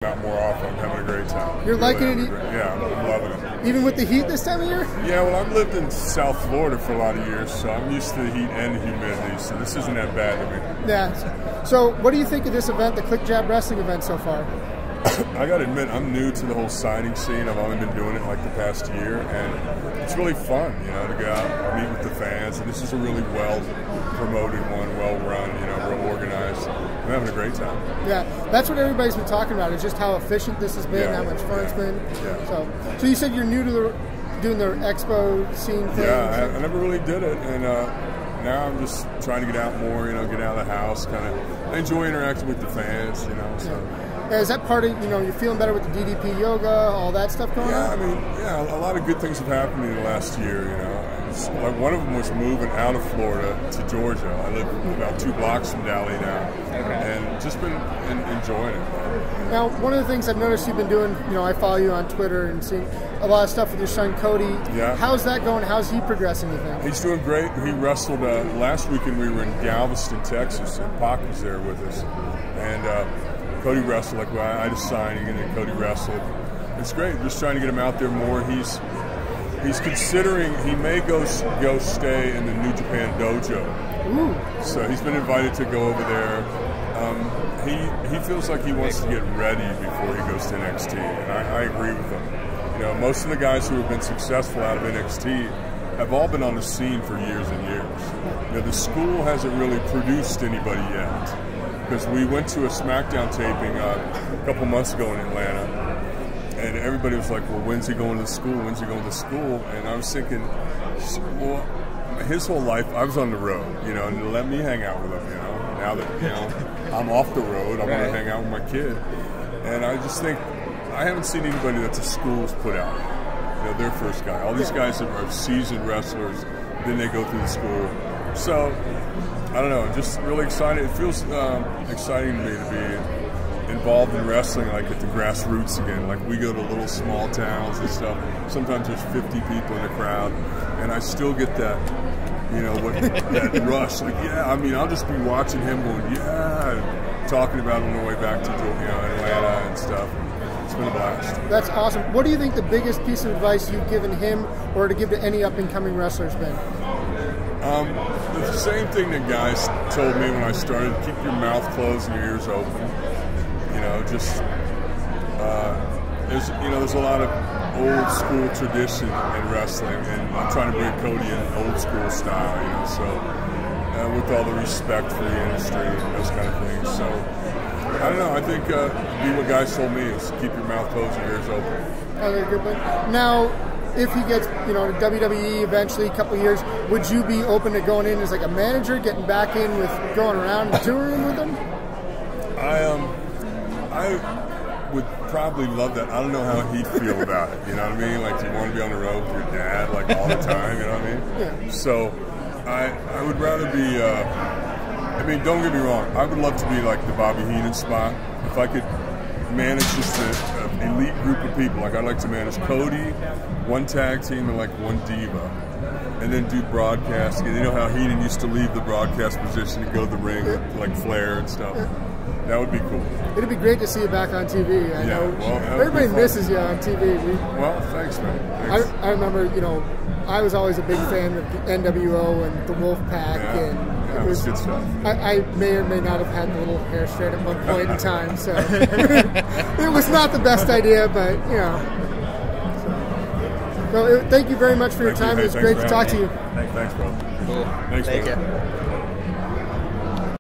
out more often. I'm having a great time. You're liking it? Yeah, I'm loving it. Even with the heat this time of year? Yeah, well, I've lived in South Florida for a lot of years, so I'm used to the heat and the humidity, so this isn't that bad to me. Yeah. So what do you think of this event, the ClickJab wrestling event so far? I got to admit, I'm new to the whole signing scene. I've only been doing it like the past year, and it's really fun, you know, to go out and meet with the fans. And this is a really well-promoted one, well-run, you know, real organized. I'm having a great time. Yeah, that's what everybody's been talking about, is just how efficient this has been, how much fun it's been. Yeah. So you said you're new to doing the expo scene thing? Yeah, I never really did it, and now I'm just trying to get out more, you know, get out of the house, kind of. I enjoy interacting with the fans, you know, so. Yeah, is that part of, you know, you're feeling better with the DDP yoga, all that stuff going on? Yeah, I mean, yeah, a lot of good things have happened in the last year, you know. Like one of them was moving out of Florida to Georgia. I live about 2 blocks from Dally now, and just been enjoying it. Now, one of the things I've noticed you've been doing, you know, I follow you on Twitter and seeing a lot of stuff with your son Cody. Yeah. How's that going? How's he progressing, you think? He's doing great. He wrestled last weekend. We were in Galveston, Texas, and Pac was there with us, and Cody wrestled. Like, well, I just signed, and then Cody wrestled. It's great. Just trying to get him out there more. He's considering he may go stay in the New Japan dojo. Ooh. So he's been invited to go over there. He feels like he wants to get ready before he goes to NXT, and I agree with him. You know, most of the guys who have been successful out of NXT have all been on the scene for years and years. You know, the school hasn't really produced anybody yet, because we went to a SmackDown taping a couple months ago in Atlanta. And everybody was like, well, when's he going to school? When's he going to school? And I was thinking, well, his whole life, I was on the road, you know, and let me hang out with him, you know. Now that, you know, I'm off the road, I want to hang out with my kid. And I just think, I haven't seen anybody that the school's put out, you know, their first guy. All these guys are seasoned wrestlers, then they go through the school. So, I don't know, I'm just really excited. It feels exciting to me to be involved in wrestling, like at the grassroots again. Like, we go to little small towns and stuff. Sometimes there's 50 people in the crowd, and I still get that, you know, that rush. Like, yeah, I mean, I'll just be watching him going, yeah, and talking about him on the way back to, you know, Atlanta and stuff. It's been a blast. That's awesome. What do you think the biggest piece of advice you've given him, or to give to any up-and-coming wrestlers, been? The same thing that guys told me when I started: keep your mouth closed and your ears open. You know, just there's a lot of old school tradition in wrestling, and I'm trying to bring Cody in old school style. You know, so with all the respect for the industry and those kind of things. So I don't know. I think be what guys told me is keep your mouth closed and your ears open. Okay, good point. Now, if he gets, you know, to WWE eventually, a couple of years, would you be open to going in as like a manager, getting back in with going around and touring with him? I would probably love that. I don't know how he'd feel about it. You know what I mean? Like, do you want to be on the road with your dad like all the time? You know what I mean? Yeah. So I would rather be. I mean, don't get me wrong. I would love to be like the Bobby Heenan spot. If I could manage just an elite group of people, like I'd like to manage Cody, one tag team, and like one diva, and then do broadcasting. And you know how Heenan used to leave the broadcast position and go to the ring with like Flair and stuff. That would be cool. It'd be great to see you back on TV. I know everybody misses you on TV. Well, thanks, man. Thanks. I remember, you know, I was always a big fan of the NWO and the Wolfpack, and it was good stuff. I may or may not have had the little hair straight at one point in time, so it was not the best idea, but you know. So thank you very much for your time. It was great to talk to you. Thanks, bro. Cool. Thanks, Thank bro. you.